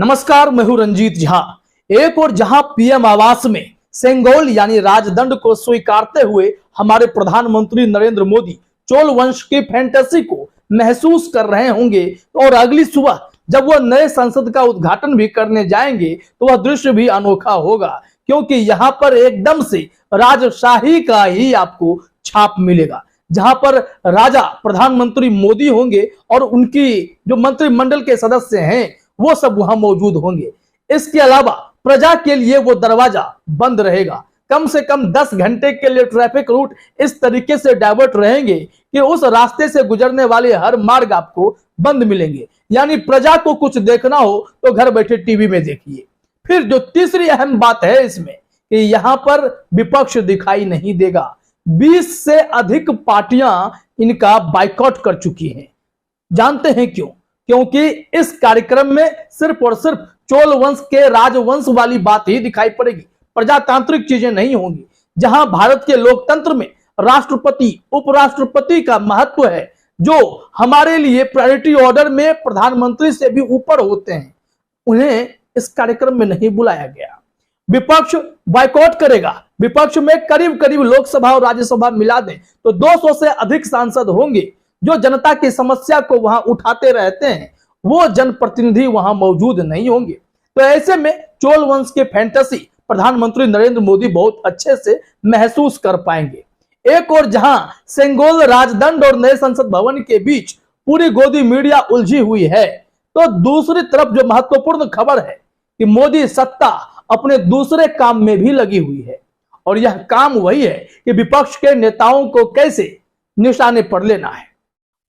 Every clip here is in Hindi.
नमस्कार, मैं हूं रंजीत झा। एक और जहां पीएम आवास में सेंगोल यानी राजदंड को स्वीकारते हुए हमारे प्रधानमंत्री नरेंद्र मोदी चोल वंश की फैंटेसी को महसूस कर रहे होंगे और अगली सुबह जब वह नए संसद का उद्घाटन भी करने जाएंगे तो वह दृश्य भी अनोखा होगा, क्योंकि यहाँ पर एकदम से राजशाही का ही आपको छाप मिलेगा, जहां पर राजा प्रधानमंत्री मोदी होंगे और उनकी जो मंत्रिमंडल के सदस्य हैं वो सब वहां मौजूद होंगे। इसके अलावा प्रजा के लिए वो दरवाजा बंद रहेगा। कम से कम 10 घंटे के लिए ट्रैफिक रूट इस तरीके से डाइवर्ट रहेंगे कि उस रास्ते से गुजरने वाले हर मार्ग आपको बंद मिलेंगे। यानी प्रजा को कुछ देखना हो तो घर बैठे टीवी में देखिए। फिर जो तीसरी अहम बात है इसमें कि यहां पर विपक्ष दिखाई नहीं देगा। 20 से अधिक पार्टियां इनका बाइकआउट कर चुकी हैं। जानते हैं क्यों? क्योंकि इस कार्यक्रम में सिर्फ और सिर्फ चोल वंश के राजवंश वाली बात ही दिखाई पड़ेगी, प्रजातांत्रिक चीजें नहीं होंगी। जहां भारत के लोकतंत्र में राष्ट्रपति उपराष्ट्रपति का महत्व है, जो हमारे लिए प्रायोरिटी ऑर्डर में प्रधानमंत्री से भी ऊपर होते हैं, उन्हें इस कार्यक्रम में नहीं बुलाया गया। विपक्ष बाइकआउट करेगा। विपक्ष में करीब करीब लोकसभा और राज्यसभा मिला दें तो 200 से अधिक सांसद होंगे जो जनता की समस्या को वहां उठाते रहते हैं। वो जनप्रतिनिधि वहां मौजूद नहीं होंगे। तो ऐसे में चोल वंश की फैंटेसी प्रधानमंत्री नरेंद्र मोदी बहुत अच्छे से महसूस कर पाएंगे। एक और जहां सेंगोल राजदंड और नए संसद भवन के बीच पूरी गोदी मीडिया उलझी हुई है, तो दूसरी तरफ जो महत्वपूर्ण खबर है कि मोदी सत्ता अपने दूसरे काम में भी लगी हुई है, और यह काम वही है कि विपक्ष के नेताओं को कैसे निशाने पर लेना है।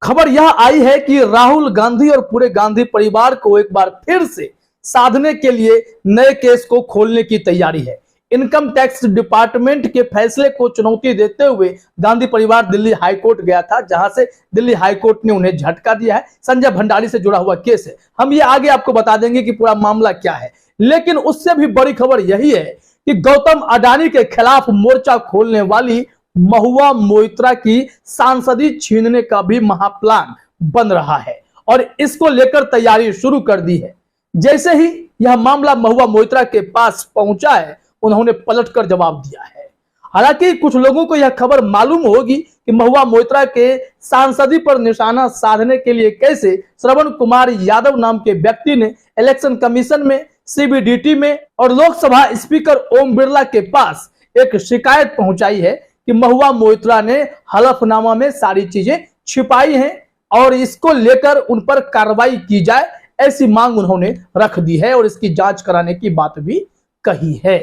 खबर यह आई है कि राहुल गांधी और पूरे गांधी परिवार को एक बार फिर से साधने के लिए नए केस को खोलने की तैयारी है। इनकम टैक्स डिपार्टमेंट के फैसले को चुनौती देते हुए गांधी परिवार दिल्ली हाईकोर्ट गया था, जहां से दिल्ली हाईकोर्ट ने उन्हें झटका दिया है। संजय भंडारी से जुड़ा हुआ केस है। हम ये आगे आपको बता देंगे कि पूरा मामला क्या है, लेकिन उससे भी बड़ी खबर यही है कि गौतम अडानी के खिलाफ मोर्चा खोलने वाली महुआ मोइत्रा की सांसदी छीनने का भी महाप्लान बन रहा है और इसको लेकर तैयारी शुरू कर दी है। जैसे ही यह मामला महुआ मोइत्रा के पास पहुंचा है, उन्होंने पलटकर जवाब दिया है। हालांकि कुछ लोगों को यह खबर मालूम होगी कि महुआ मोइत्रा के सांसदी पर निशाना साधने के लिए कैसे श्रवण कुमार यादव नाम के व्यक्ति ने इलेक्शन कमीशन में, सीबीडीटी में और लोकसभा स्पीकर ओम बिरला के पास एक शिकायत पहुंचाई है कि महुआ मोइत्रा ने हलफनामा में सारी चीजें छिपाई हैं और इसको लेकर उन पर कार्रवाई की जाए, ऐसी मांग उन्होंने रख दी है और इसकी जांच कराने की बात भी कही है।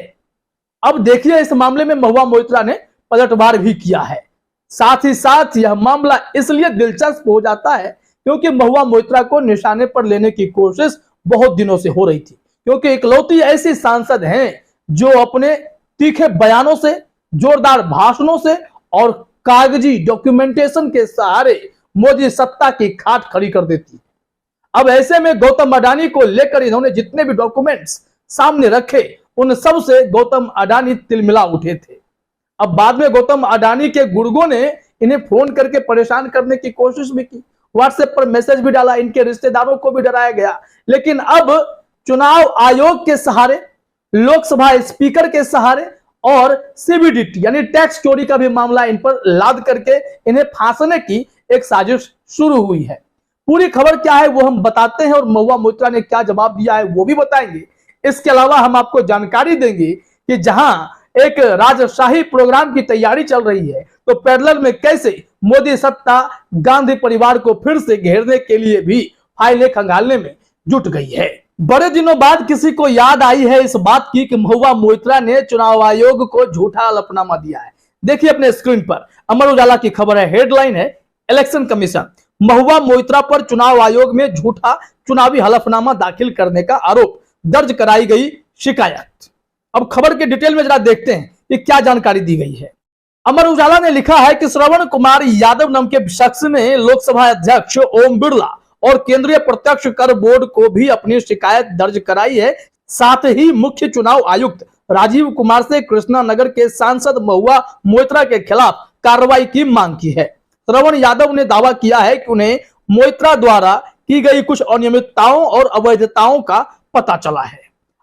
अब देखिए, इस मामले में महुआ मोइत्रा ने पलटवार भी किया है। साथ ही साथ यह मामला इसलिए दिलचस्प हो जाता है क्योंकि महुआ मोइत्रा को निशाने पर लेने की कोशिश बहुत दिनों से हो रही थी, क्योंकि इकलौती ऐसी सांसद हैं जो अपने तीखे बयानों से, जोरदार भाषणों से और कागजी डॉक्यूमेंटेशन के सहारे मोदी सत्ता की खाट खड़ी कर देती है। अब ऐसे में गौतम अडानी को लेकर इन्होंने जितने भी डॉक्यूमेंट्स सामने रखे, उन सब से गौतम अडानी तिलमिला उठे थे। अब बाद में गौतम अडानी के गुर्गों ने इन्हें फोन करके परेशान करने की कोशिश भी की, व्हाट्सएप पर मैसेज भी डाला, इनके रिश्तेदारों को भी डराया गया। लेकिन अब चुनाव आयोग के सहारे, लोकसभा स्पीकर के सहारे और सीबीडीटी यानी टैक्स चोरी का भी मामला इन पर लाद करके इन्हें फांसने की एक साजिश शुरू हुई है। पूरी खबर क्या है वो हम बताते हैं और महुआ मोइत्रा ने क्या जवाब दिया है वो भी बताएंगे। इसके अलावा हम आपको जानकारी देंगे कि जहां एक राजशाही प्रोग्राम की तैयारी चल रही है, तो पैरेलल में कैसे मोदी सत्ता गांधी परिवार को फिर से घेरने के लिए भी फाइलें खंगालने में जुट गई है। बड़े दिनों बाद किसी को याद आई है इस बात की कि महुआ मोइत्रा ने चुनाव आयोग को झूठा हलफनामा दिया है। देखिए अपने स्क्रीन पर अमर उजाला की खबर है, हेडलाइन है इलेक्शन कमीशन, महुआ मोइत्रा पर चुनाव आयोग में झूठा चुनावी हलफनामा दाखिल करने का आरोप, दर्ज कराई गई शिकायत। अब खबर के डिटेल में जरा देखते हैं कि क्या जानकारी दी गई है। अमर उजाला ने लिखा है कि श्रवण कुमार यादव नाम के शख्स ने लोकसभा अध्यक्ष ओम बिरला और केंद्रीय प्रत्यक्ष कर बोर्ड को भी अपनी शिकायत दर्ज कराई है। साथ ही मुख्य चुनाव आयुक्त राजीव कुमार से कृष्णानगर के सांसद महुआ मोइत्रा के खिलाफ कार्रवाई की मांग की है। श्रवण यादव ने दावा किया है कि उन्हें मोइत्रा द्वारा की गई कुछ अनियमितताओं और अवैधताओं का पता चला है।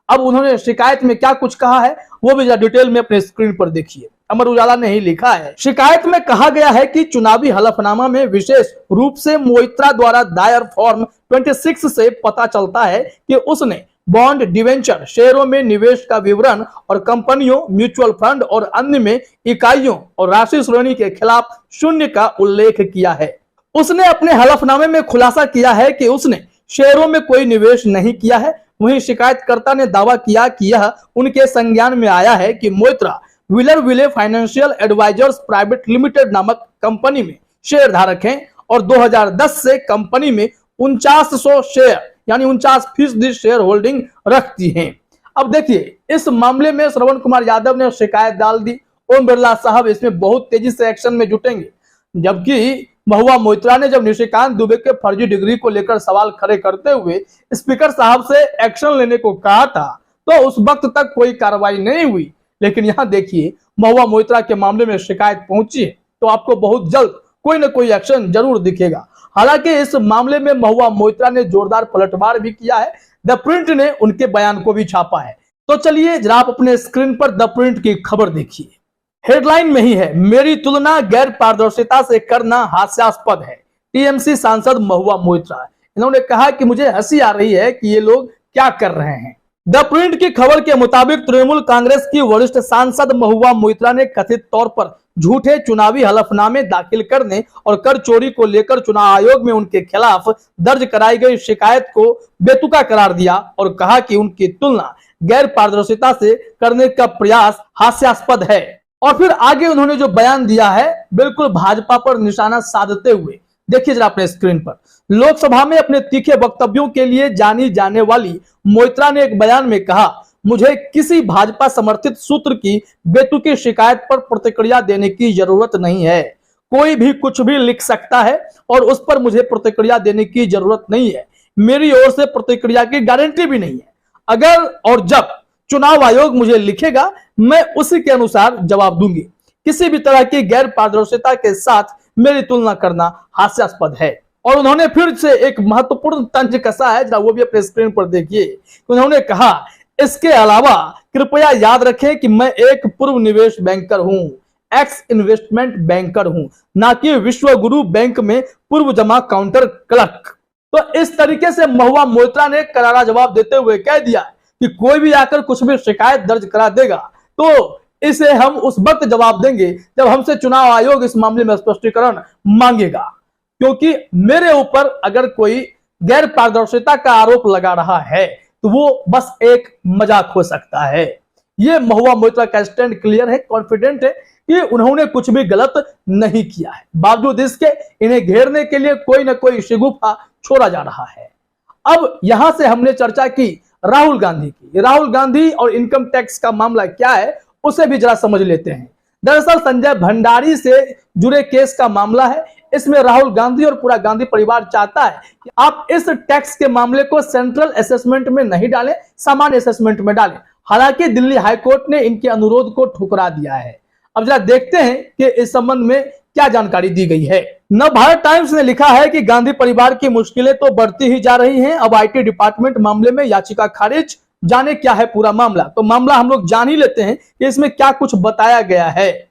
अब उन्होंने शिकायत में क्या कुछ कहा है वो भी डिटेल में अपने स्क्रीन पर देखिए। अमर उजाला ने ही लिखा है, शिकायत में कहा गया है कि चुनावी हलफनामा में विशेष रूप से मोइत्रा द्वारा दायर फॉर्म 26 से पता चलता है कि उसने बॉन्ड, डिवेंचर, शेयरों में निवेश का विवरण और कंपनियों, म्यूचुअल फंड और अन्य में इकाइयों और राशि श्रेणी के खिलाफ शून्य का उल्लेख किया है। उसने अपने हलफनामे में खुलासा किया है कि उसने शेयरों में कोई निवेश नहीं किया है। वहीं शिकायतकर्ता ने दावा किया कि यह उनके संज्ञान में आया है कि मोइत्रा व्हीलर विले फाइनेंशियल एडवाइजर्स प्राइवेट लिमिटेड नामक कंपनी में शेयर धारक हैं और 2010 से कंपनी में 4900 शेयर यानी 49% शेयर होल्डिंग रखती हैं। अब देखिए, इस मामले में श्रवण कुमार यादव ने शिकायत डाल दी। ओम बिरला साहब इसमें बहुत तेजी से एक्शन में जुटेंगे, जबकि महुआ मोइत्रा ने जब निशिकांत दुबे के फर्जी डिग्री को लेकर सवाल खड़े करते हुए स्पीकर साहब से एक्शन लेने को कहा था तो उस वक्त तक कोई कार्रवाई नहीं हुई। लेकिन यहाँ देखिए, महुआ मोइत्रा के मामले में शिकायत पहुंची है तो आपको बहुत जल्द कोई ना कोई एक्शन जरूर दिखेगा। हालांकि इस मामले में महुआ मोइत्रा ने जोरदार पलटवार भी किया है। द प्रिंट ने उनके बयान को भी छापा है। तो चलिए जरा आप अपने स्क्रीन पर द प्रिंट की खबर देखिए। हेडलाइन में ही है, मेरी तुलना गैर पारदर्शिता से करना हास्यास्पद है। टीएमसी सांसद महुआ मोइत्रा, इन्होंने कहा कि मुझे हंसी आ रही है कि ये लोग क्या कर रहे हैं। द प्रिंट की खबर के मुताबिक तृणमूल कांग्रेस की वरिष्ठ सांसद महुआ मोइत्रा ने कथित तौर पर झूठे चुनावी हलफनामे दाखिल करने और कर चोरी को लेकर चुनाव आयोग में उनके खिलाफ दर्ज कराई गई शिकायत को बेतुका करार दिया और कहा कि उनकी तुलना गैर पारदर्शिता से करने का प्रयास हास्यास्पद है। और फिर आगे उन्होंने जो बयान दिया है बिल्कुल भाजपा पर निशाना साधते हुए, देखिए जरा अपने स्क्रीन पर। लोकसभा में अपने तीखे वक्तव्यों के लिए जानी जाने वाली मोइत्रा ने एक बयान में कहा, मुझे किसी भाजपा समर्थित सूत्र की बेतुकी शिकायत पर प्रतिक्रिया देने की जरूरत नहीं है। कोई भी कुछ भी लिख सकता है और उस पर मुझे प्रतिक्रिया देने की जरूरत नहीं है। मेरी ओर से प्रतिक्रिया की गारंटी भी नहीं है। अगर और जब चुनाव आयोग मुझे लिखेगा मैं उसी के अनुसार जवाब दूंगी। किसी भी तरह की गैर पारदर्शिता के साथ मेरी तुलना करना हास्यास्पद है। और उन्होंने फिर से एक महत्वपूर्ण तंज कसा है, जरा वो भी अपने स्क्रीन पर देखिए। उन्होंने कहा, इसके अलावा कृपया याद रखें कि मैं एक पूर्व निवेश बैंकर हूं, एक्स इन्वेस्टमेंट बैंकर हूं, ना कि विश्व गुरु बैंक में पूर्व जमा काउंटर क्लर्क। तो इस तरीके से महुआ मोइत्रा ने करारा जवाब देते हुए कह दिया कि कोई भी आकर कुछ भी शिकायत दर्ज करा देगा तो इसे हम उस वक्त जवाब देंगे जब हमसे चुनाव आयोग इस मामले में स्पष्टीकरण मांगेगा। क्योंकि मेरे ऊपर अगर कोई गैर पारदर्शिता का आरोप लगा रहा है तो वो बस एक मजाक हो सकता है। ये महुआ मोइत्रा का स्टैंड क्लियर है, कॉन्फिडेंट है कि उन्होंने कुछ भी गलत नहीं किया है। बावजूद इसके इन्हें घेरने के लिए कोई ना कोई शिगुफा छोड़ा जा रहा है। अब यहां से हमने चर्चा की राहुल गांधी की। राहुल गांधी और इनकम टैक्स का मामला क्या है उसे भी जरा समझ लेते हैं। दरअसल संजय भंडारी से जुड़े केस का मामला है। इसमें राहुल गांधी और पूरा गांधी परिवार चाहता है कि आप इस टैक्स के मामले को सेंट्रल असेसमेंट में नहीं डालें, सामान्य असेसमेंट में डालें। हालांकि दिल्ली हाईकोर्ट ने इनके अनुरोध को ठुकरा दिया है। अब जरा देखते हैं कि इस संबंध में क्या जानकारी दी गई है। नवभारत टाइम्स ने लिखा है कि गांधी परिवार की मुश्किलें तो बढ़ती ही जा रही हैं। अब आईटी डिपार्टमेंट मामले में याचिका खारिज। जाने क्या है पूरा मामला, तो मामला हम लोग जान ही लेते हैं कि इसमें क्या कुछ बताया गया है।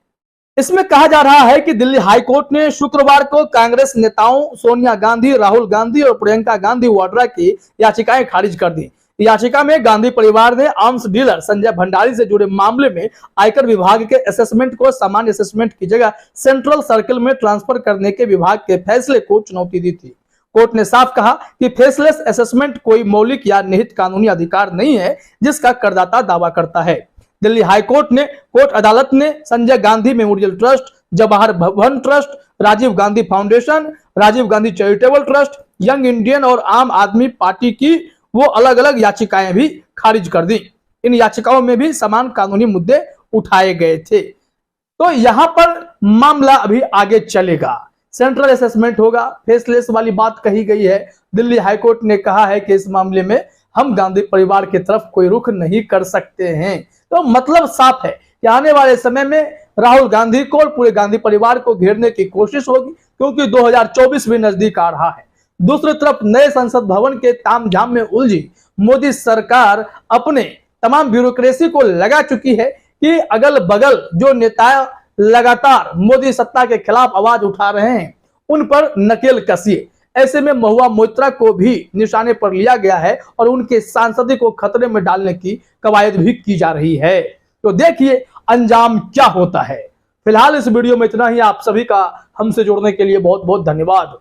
इसमें कहा जा रहा है कि दिल्ली हाईकोर्ट ने शुक्रवार को कांग्रेस नेताओं सोनिया गांधी, राहुल गांधी और प्रियंका गांधी वाड्रा की याचिकाएं खारिज कर दी। याचिका में गांधी परिवार ने आर्म्स डीलर संजय भंडारी से जुड़े मामले में आयकर विभाग के असेसमेंट को सामान्य असेसमेंट की जगह सेंट्रल सर्किल में ट्रांसफर करने के विभाग के फैसले को चुनौती दी थी। कोर्ट ने साफ कहा कि फेसलेस असेसमेट कोई मौलिक या निहित कानूनी अधिकार नहीं है जिसका करदाता दावा करता है। दिल्ली हाईकोर्ट ने कोर्ट अदालत ने Sanjay Gandhi memorial trust, Jawahar Bhavan trust, Rajiv Gandhi foundation, Rajiv Gandhi charitable trust, young Indian और आम आदमी पार्टी की वो अलग अलग याचिकाएं भी खारिज कर दी। इन याचिकाओं में भी समान कानूनी मुद्दे उठाए गए थे। तो यहां पर मामला अभी आगे चलेगा, सेंट्रल असेसमेंट होगा, फेसलेस वाली बात कही गई है। दिल्ली हाईकोर्ट ने कहा है कि इस मामले में हम गांधी परिवार की तरफ कोई रुख नहीं कर सकते हैं। तो मतलब साफ है कि आने वाले समय में राहुल गांधी को और पूरे गांधी परिवार को घेरने की कोशिश होगी, क्योंकि 2024 भी नजदीक आ रहा है। दूसरी तरफ नए संसद भवन के तामझाम में उलझी मोदी सरकार अपने तमाम ब्यूरोक्रेसी को लगा चुकी है कि अगल बगल जो नेता लगातार मोदी सत्ता के खिलाफ आवाज उठा रहे हैं उन पर नकेल कसिए। ऐसे में महुआ मोइत्रा को भी निशाने पर लिया गया है और उनके सांसदी को खतरे में डालने की कवायद भी की जा रही है। तो देखिए अंजाम क्या होता है। फिलहाल इस वीडियो में इतना ही। आप सभी का हमसे जुड़ने के लिए बहुत बहुत धन्यवाद।